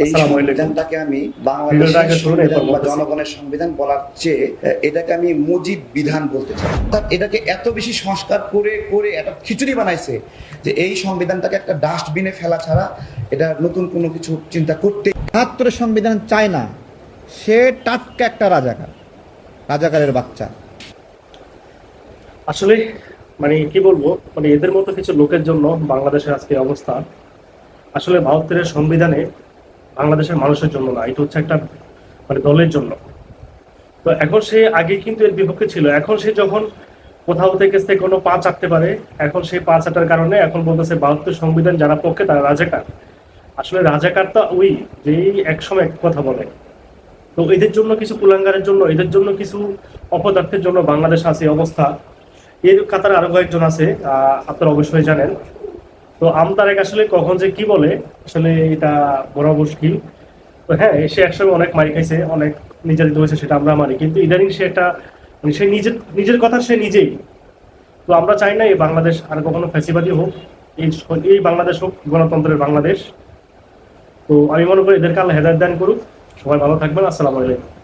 এই সংবিধানটাকে আমি বাংলাদেশের সংবিধান বা জনগণের সংবিধান বলার চেয়ে এটাকে আমি মুজিব বিধান বলতে চাই। অর্থাৎ এটাকে এত বেশি সংস্কার করে করে একটা খিচুড়ি বানাইছে যে এই সংবিধানটাকে একটা ডাস্টবিনে ফেলা ছাড়া এটা নতুন কোনো কিছু চিন্তা করতে। ৭৭ সংবিধান চায় না, সে টাটকা একটা রাজাকারের বাচ্চা। আসলে মানে কি বলবো, মানে এদের মতো কিছু লোকের জন্য বাংলাদেশের আজকে অবস্থা। আসলে ৭২-এর সংবিধানে বাংলাদেশের মানুষের জন্য না, এটা হচ্ছে একটা মানে দলের জন্য। তো এখন সে আগে কিন্তু এর বিপক্ষে ছিল, এখন সে যখন কোথাও থেকে কোনো পা চাটতে পারে, এখন সেই পা চাটার কারণে এখন বলতেছে ৭২ সংবিধান যারা পক্ষে তারা রাজাকার। আসলে রাজাকার তো ওই যেই একসময় এক কথা বলে। তো এদের জন্য কিছু কুলাঙ্গারের জন্য, এদের জন্য কিছু অপদার্থের জন্য বাংলাদেশ আছে এই অবস্থা। এর কাতারে আরো কয়েকজন আছে, আপনারা অবশ্যই জানেন। তো আমতারেক আসলে কখন যে কি বলে আসলে এটা বড় মুশকিল। তো হ্যাঁ, সে একসময় অনেক মারি খাইছে, অনেক নির্যাতিত হয়েছে, সেটা আমরা মানি, কিন্তু ইদানিং সে একটা মানে সে নিজের কথা সে নিজেই। তো আমরা চাই না এই বাংলাদেশ আর কখনো ফ্যাসিবাদী হোক, এই বাংলাদেশ হোক গণতন্ত্রের বাংলাদেশ। তো আমি মনে করি এদেরকে আল্লাহ হেদায়েত দান করুক। সবাই ভালো থাকবেন। আসসালামু আলাইকুম।